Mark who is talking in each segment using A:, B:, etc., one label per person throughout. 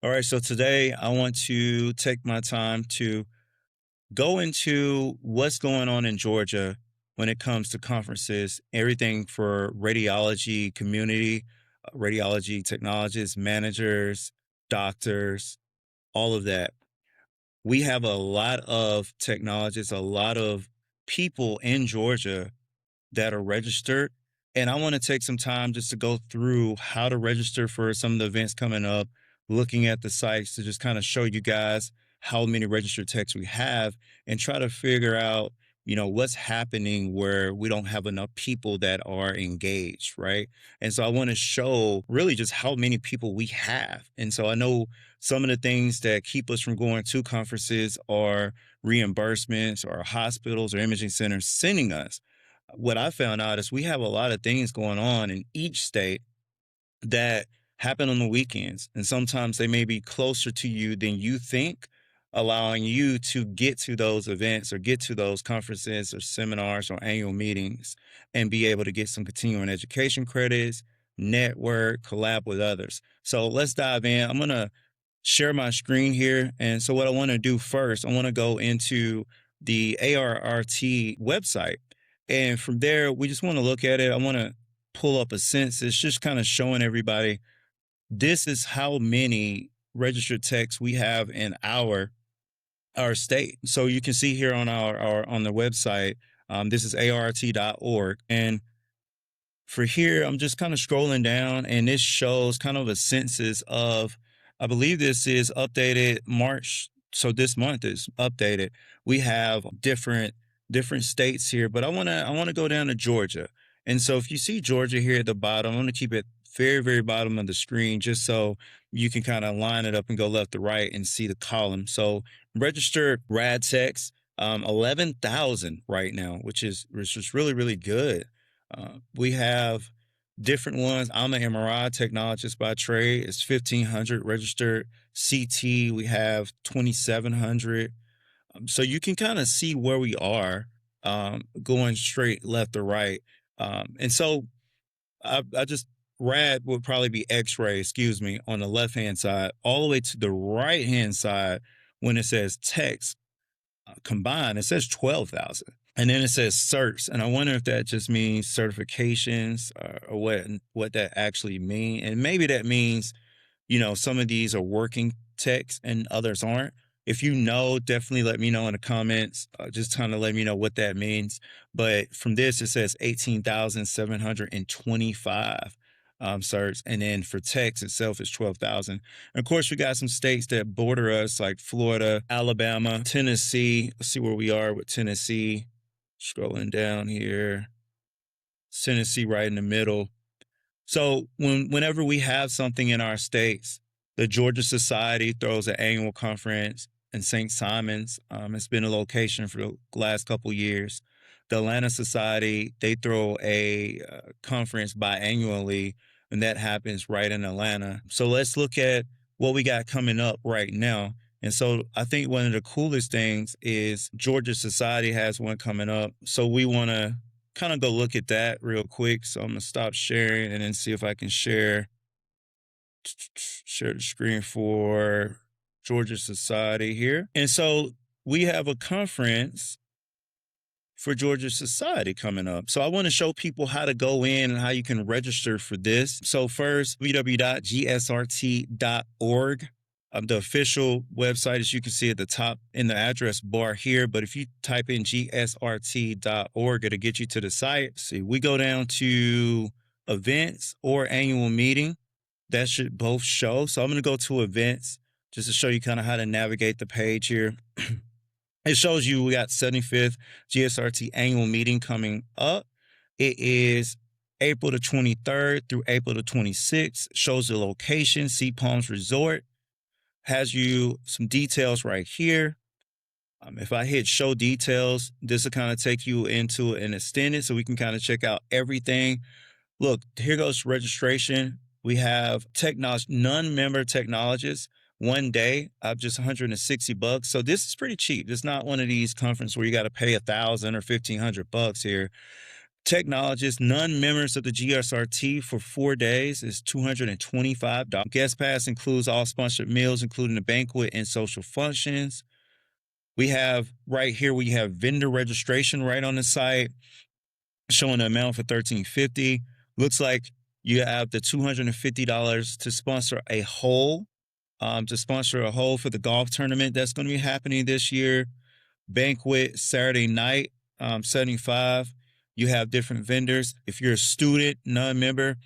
A: All right, so today I want to take my time to go into what's going on in Georgia when it comes to conferences, everything for radiology community, radiology technologists, managers, doctors, all of that. We have a lot of technologists, a lot of people in Georgia that are registered. And I want to take some time just to go through how to register for some of the events coming up, looking at the sites to just kind of show you guys how many registered techs we have and try to figure out, what's happening where we don't have enough people that are engaged, right? And so I want to show really just how many people we have. And so I know some of the things that keep us from going to conferences are reimbursements or hospitals or imaging centers sending us. What I found out is we have a lot of things going on in each state that happen on the weekends. And sometimes they may be closer to you than you think, allowing you to get to those events or get to those conferences or seminars or annual meetings and be able to get some continuing education credits, network, collab with others. So let's dive in. I'm going to share my screen here. And so what I want to do first, I want to go into the ARRT website. And from there, we just want to look at it. I want to pull up a census, just kind of showing everybody this is how many registered techs we have in our state. So you can see here on our on the website, this is art.org. And for here, I'm just kind of scrolling down, and this shows kind of a census of, I believe this is updated March. So this month is updated. We have different states here, but I want to go down to Georgia. And so if you see Georgia here at the bottom, I'm going to keep it very, very bottom of the screen just so you can kind of line it up and go left to right and see the column. So registered rad techs, 11,000 right now, which is really, really good. We have different ones. I'm an MRI technologist by trade. It's 1,500 registered. CT, we have 2,700. So you can kind of see where we are going straight left or right. And so I just, rad would probably be x-ray, excuse me, on the left hand side, all the way to the right hand side when it says text combined, it says 12,000. And then it says certs. And I wonder if that just means certifications or what that actually mean. And maybe that means, some of these are working techs and others aren't. If you know, definitely let me know in the comments. Just kind of let me know what that means. But from this, it says 18,725 certs. And then for techs itself, it's 12,000. And of course, we got some states that border us like Florida, Alabama, Tennessee. Let's see where we are with Tennessee. Scrolling down here. Tennessee right in the middle. So whenever we have something in our states, the Georgia Society throws an annual conference in St. Simons. It's been a location for the last couple years. The Atlanta Society, they throw a conference biannually, and that happens right in Atlanta. So let's look at what we got coming up right now. And so I think one of the coolest things is Georgia Society has one coming up. So we want to kind of go look at that real quick. So I'm gonna stop sharing and then see if I can share the screen for Georgia Society here. And so we have a conference for Georgia Society coming up. So I want to show people how to go in and how you can register for this. So first, www.gsrt.org. The official website, as you can see at the top in the address bar here. But if you type in gsrt.org, it'll get you to the site. See, we go down to events or annual meeting. That should both show. So I'm going to go to events just to show you kind of how to navigate the page here. It shows you we got 75th GSRT annual meeting coming up. It is April the 23rd through April the 26th. Shows the location, Sea Palms Resort. Has you some details right here. If I hit show details, this will kind of take you into an extended so we can kind of check out everything. Look, here goes registration. We have non-member technologists. One day, just $160. So this is pretty cheap. It's not one of these conferences where you got to pay $1,000 or $1,500 here. Technologists, non-members of the GSRT for 4 days is $225. Guest pass includes all sponsored meals, including the banquet and social functions. We have right here, we have vendor registration right on the site, showing the amount for $13.50. Looks like you have the $250 to sponsor a hole, for the golf tournament that's going to be happening this year. Banquet Saturday night, 75. You have different vendors. If you're a student, non-member,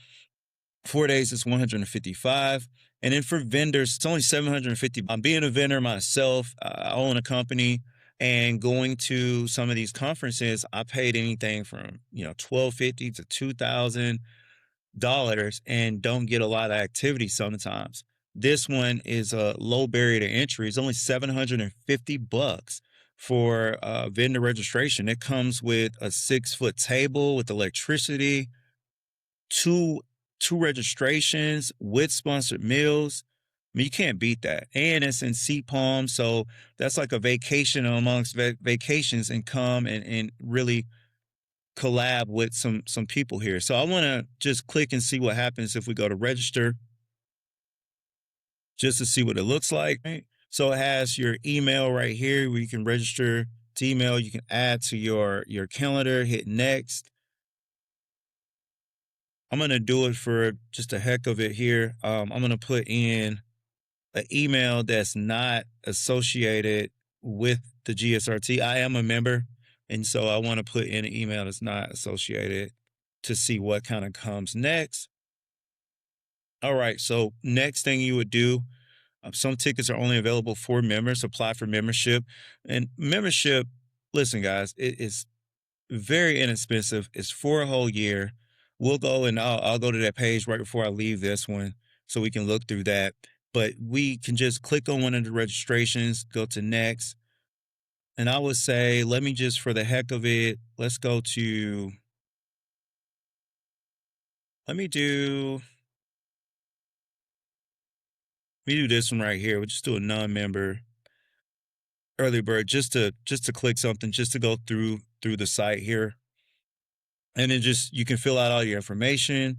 A: 4 days is 155. And then for vendors, it's only 750. I'm being a vendor myself. I own a company, and going to some of these conferences, I paid anything from, 1,250 to $2,000 and don't get a lot of activity sometimes. This one is a low barrier to entry. It's only $750 for vendor registration. It comes with a 6-foot table with electricity, two two registrations with sponsored meals. I mean, you can't beat that. And it's in Sea Palm, so that's like a vacation amongst vacations, and come and really collab with some people here. So I want to just click and see what happens if we go to register, just to see what it looks like. Right? So it has your email right here where you can register to email. You can add to your calendar, hit next. I'm going to do it for just a heck of it here. I'm going to put in an email that's not associated with the GSRT. I am a member, and so I want to put in an email that's not associated to see what kind of comes next. All right, so next thing you would do, some tickets are only available for members. Apply for membership. And membership, listen, guys, it is very inexpensive. It's for a whole year. We'll go and I'll go to that page right before I leave this one so we can look through that. But we can just click on one of the registrations, go to next. And I would say, let me just, for the heck of it, let me do, this one right here. We'll just do a non-member early bird, just to click something, just to go through the site here. And then just, you can fill out all your information,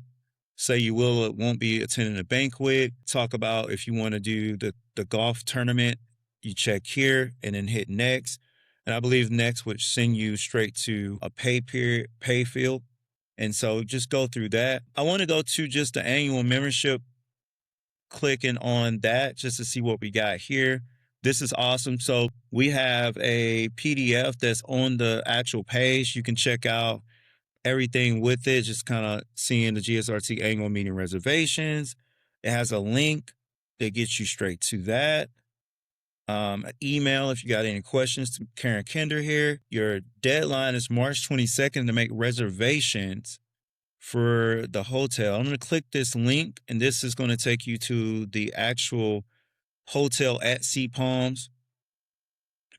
A: say you will or won't be attending a banquet, talk about if you want to do the golf tournament, you check here and then hit next. And I believe next would send you straight to a pay field. And so just go through that. I want to go to just the annual membership, clicking on that just to see what we got here. This is awesome. So we have a PDF that's on the actual page. You can check out everything with it, just kind of seeing the GSRT annual meeting reservations. It has a link that gets you straight to that. An email if you got any questions to Karen Kinder here. Your deadline is March 22nd to make reservations for the hotel. I'm going to click this link, and this is going to take you to the actual hotel at Sea Palms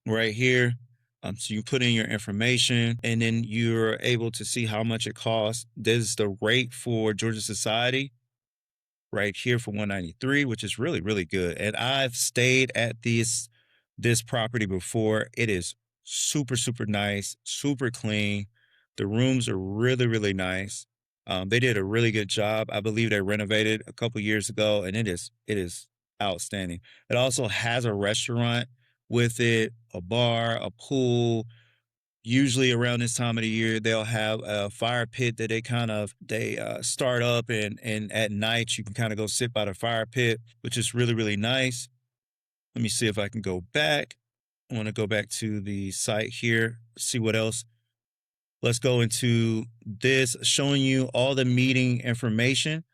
A: right here. So you put in your information, and then you're able to see how much it costs. There's the rate for Georgia Society right here for 193, which is really, really good. And I've stayed at this property before. It is super, super nice, super clean. The rooms are really, really nice. They did a really good job. I believe they renovated a couple years ago, and it is outstanding. It also has a restaurant with it, a bar, a pool. Usually around this time of the year, they'll have a fire pit that they start up, and at night you can kind of go sit by the fire pit, which is really, really nice. Let me see if I can go back. I want to go back to the site here, see what else. Let's go into this, showing you all the meeting information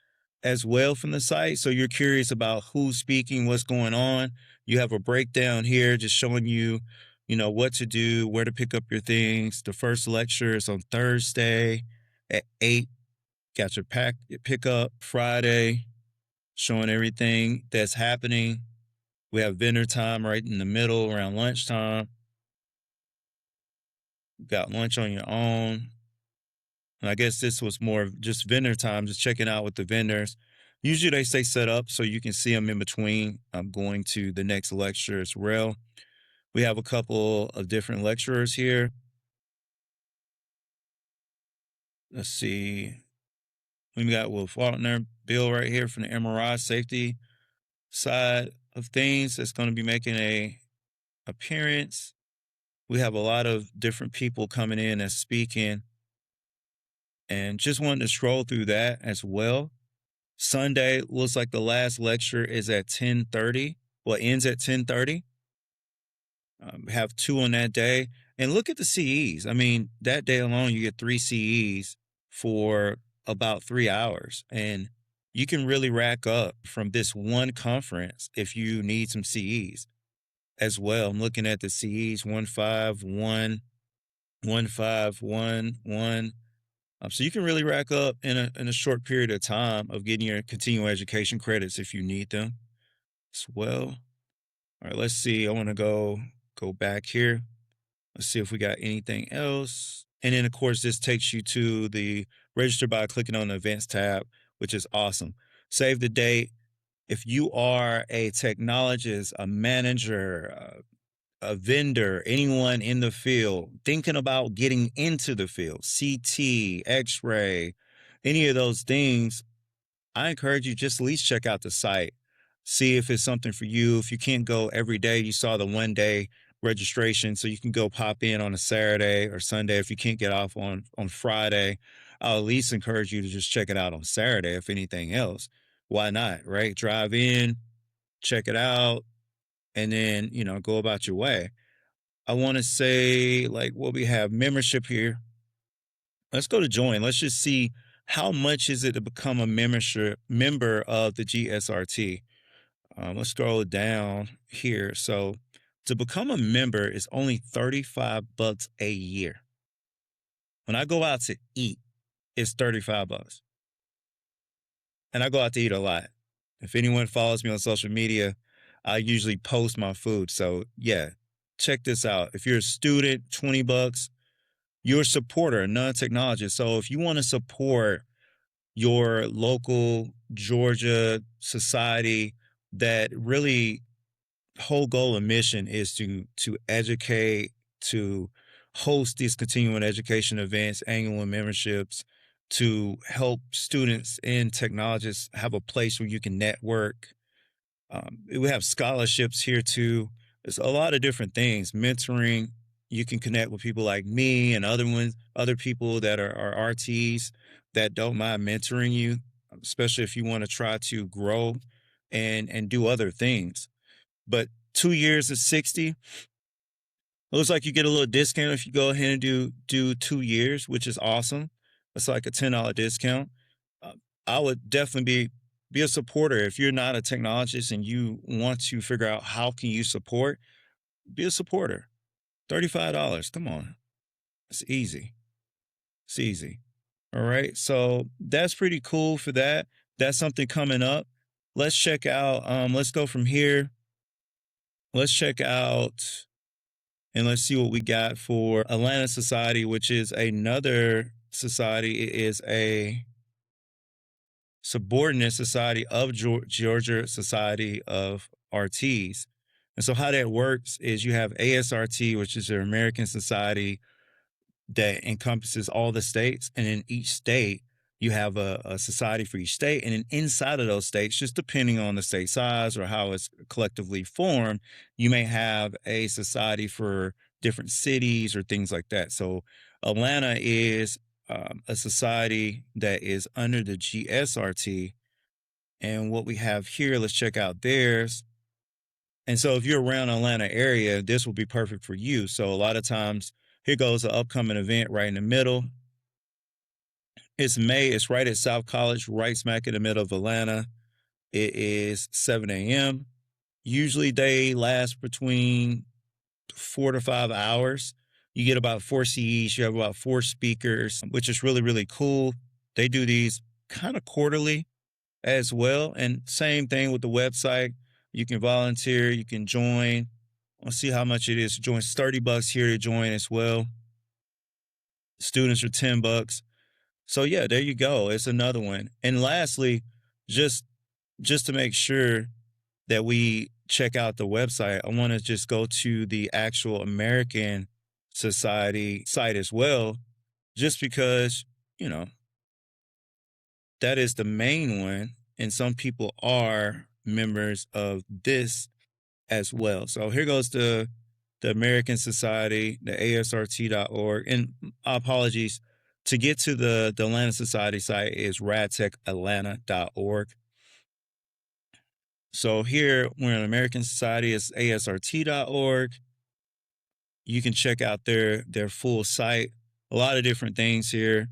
A: as well from the site. So you're curious about who's speaking, what's going on. You have a breakdown here just showing you, what to do, where to pick up your things. The first lecture is on Thursday at 8. Got your pickup Friday, showing everything that's happening. We have vendor time right in the middle around lunchtime. Got lunch on your own. And I guess this was more of just vendor time, just checking out with the vendors. Usually they stay set up so you can see them in between. I'm going to the next lecture as well. We have a couple of different lecturers here. Let's see. We got Will Faulkner, Bill right here from the MRI safety side of things that's going to be making a appearance. We have a lot of different people coming in and speaking, and just wanted to scroll through that as well. Sunday looks like the last lecture is at 10:30. Well, ends at 10:30. Have two on that day, and look at the CEs. I mean, that day alone, you get three CEs for about 3 hours, and you can really rack up from this one conference if you need some CEs as well. I'm looking at the CEs 151, 151, so you can really rack up in a short period of time of getting your continuing education credits if you need them as well. All right, let's see. I want to go back here. Let's see if we got anything else. And then of course this takes you to the register by clicking on the events tab, which is awesome. Save the date. If you are a technologist, a manager, a vendor, anyone in the field thinking about getting into the field, CT, X-ray, any of those things, I encourage you just at least check out the site, see if it's something for you. If you can't go every day, you saw the 1 day registration, so you can go pop in on a Saturday or Sunday. If you can't get off on Friday, I'll at least encourage you to just check it out on Saturday. If anything else, why not? Right? Drive in, check it out, and then go about your way. I want to say like what we have membership here. Let's go to join. Let's just see how much is it to become a member of the GSRT. Let's scroll down here. So to become a member is only $35 a year. When I go out to eat, it's $35. And I go out to eat a lot. If anyone follows me on social media, I usually post my food. So yeah, check this out. If you're a student, $20. You're a supporter, a non-technologist. So if you want to support your local Georgia society that really whole goal and mission is to educate, to host these continuing education events, annual memberships, to help students and technologists have a place where you can network. We have scholarships here too. There's a lot of different things. Mentoring. You can connect with people like me and other people that are RTs that don't mind mentoring you, especially if you want to try to grow and do other things. But 2 years is 60. Looks like you get a little discount if you go ahead and do 2 years, which is awesome. It's like a $10 discount. Uh, I would definitely be a supporter. If you're not a technologist and you want to figure out how can you support, be a supporter. $35. Come on. It's easy. It's easy. All right. So that's pretty cool for that. That's something coming up. Let's check out, let's go from here. Let's check out and let's see what we got for Atlanta Society, which is another society. It is a subordinate society of Georgia Society of RTs. And so how that works is you have ASRT, which is your American Society that encompasses all the states. And in each state, you have a society for each state. And then inside of those states, just depending on the state size or how it's collectively formed, you may have a society for different cities or things like that. So Atlanta is a society that is under the GSRT. And what we have here, let's check out theirs. And so if you're around Atlanta area, this will be perfect for you. So a lot of times, here goes the upcoming event right in the middle. It's May. It's right at South College, right smack in the middle of Atlanta. It is 7 a.m. Usually they last between 4 to 5 hours. You get about 4 CEs. You have about 4 speakers, which is really, really cool. They do these kind of quarterly as well. And same thing with the website. You can volunteer, you can join. Let's see how much it is to join. It's $30 here to join as well. Students are $10. So yeah, there you go. It's another one. And lastly, just to make sure that we check out the website, I want to just go to the actual American Society site as well, just because you know, that is the main one. And some people are members of this as well. So here goes the American Society, the ASRT.org. And apologies, to get to the Atlanta Society site is radtechatlanta.org. So here we're in American Society, is ASRT.org. You can check out their full site. A lot of different things here.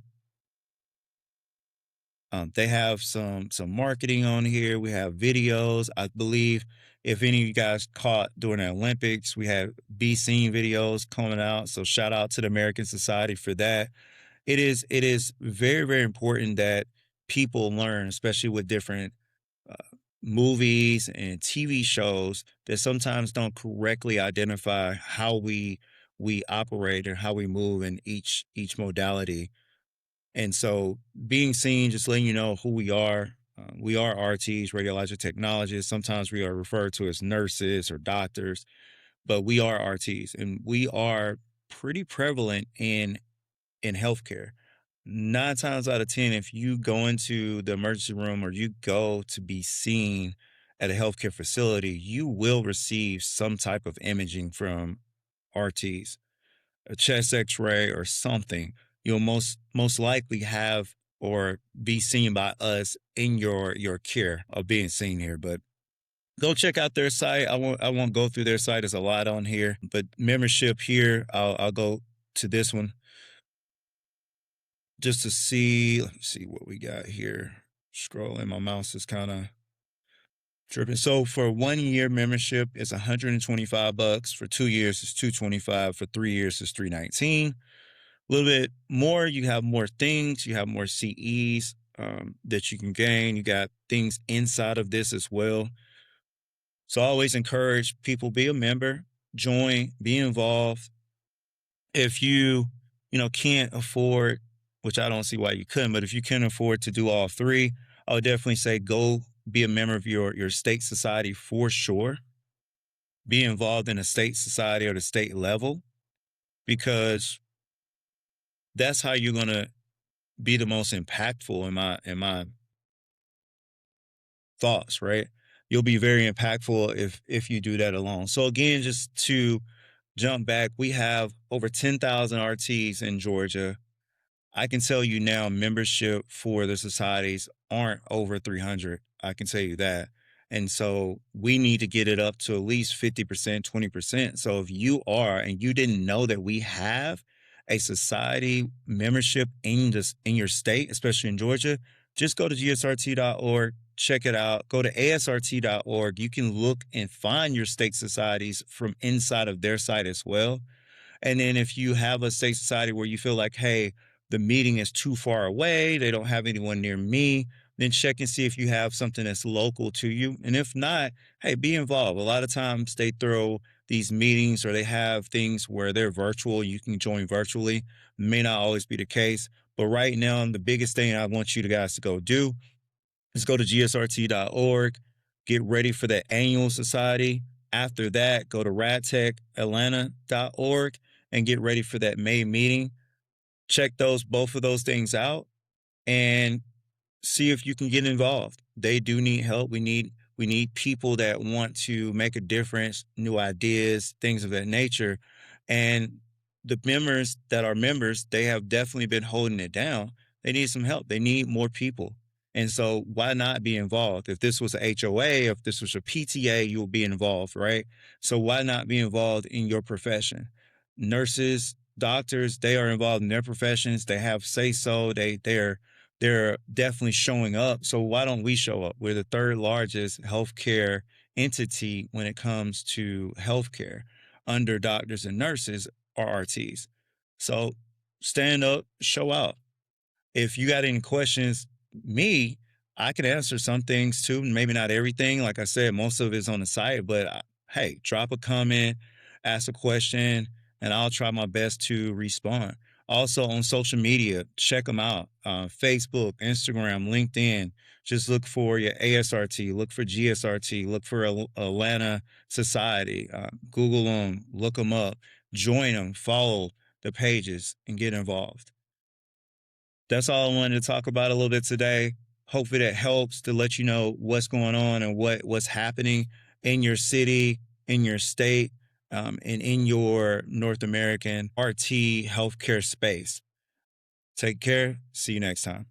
A: They have some marketing on here. We have videos. I believe if any of you guys caught during the Olympics, we had Be Seen videos coming out. So shout out to the American Society for that. It is very, very important that people learn, especially with different uh, movies and TV shows that sometimes don't correctly identify how we operate and how we move in each modality. And so being seen, just letting you know who we are. We are RTs, radiologic technologists. Sometimes we are referred to as nurses or doctors, but we are RTs, and we are pretty prevalent in healthcare. 9 times out of 10, if you go into the emergency room or you go to be seen at a healthcare facility, you will receive some type of imaging from RTs, a chest x-ray or something. You'll most likely have or be seen by us in your care of being seen here. But go check out their site. I won't go through their site. There's a lot on here, but membership here, I'll go to this one just to see. Let me see what we got here. Scrolling, my mouse is kind of tripping. So for 1 year membership, it's $125. For 2 years, it's $225. For 3 years, it's $319. A little bit more, you have more things, you have more CEs that you can gain. You got things inside of this as well. So I always encourage people, be a member, join, be involved. If you can't afford, which I don't see why you couldn't, but if you can afford to do all three, I would definitely say go be a member of your state society for sure. Be involved in a state society or the state level, because that's how you're gonna be the most impactful in my thoughts, right? You'll be very impactful if you do that alone. So again, just to jump back, we have over 10,000 RTs in Georgia. I can tell you now, membership for the societies aren't over 300. I can tell you that. And so we need to get it up to at least 50%, 20%. So if you are and you didn't know that we have a society membership in your state, especially in Georgia, just go to gsrt.org, check it out. Go to asrt.org. You can look and find your state societies from inside of their site as well. And then if you have a state society where you feel like, hey, the meeting is too far away, they don't have anyone near me, then check and see if you have something that's local to you. And if not, hey, be involved. A lot of times they throw these meetings or they have things where they're virtual. You can join virtually. May not always be the case. But right now, the biggest thing I want you guys to go do is go to gsrt.org, get ready for the annual society. After that, go to radtechatlanta.org and get ready for that May meeting. Check both of those things out, and see if you can get involved. They do need help. We need people that want to make a difference, new ideas, things of that nature. And the members that are members, they have definitely been holding it down. They need some help. They need more people. And so why not be involved? If this was a HOA, if this was a PTA, you will be involved, right? So why not be involved in your profession? Nurses, doctors, they are involved in their professions. They have say so. They're definitely showing up. So why don't we show up? We're the third largest healthcare entity when it comes to healthcare. Under doctors and nurses are RTs. So stand up, show out. If you got any questions, me, I can answer some things too. Maybe not everything. Like I said, most of it's on the site, but hey, drop a comment, ask a question, and I'll try my best to respond. Also on social media, check them out. Facebook, Instagram, LinkedIn. Just look for your ASRT, look for GSRT, look for Atlanta Society. Google them, look them up, join them, follow the pages, and get involved. That's all I wanted to talk about a little bit today. Hopefully that helps to let you know what's going on and what's happening in your city, in your state, and in your North American RT healthcare space. Take care. See you next time.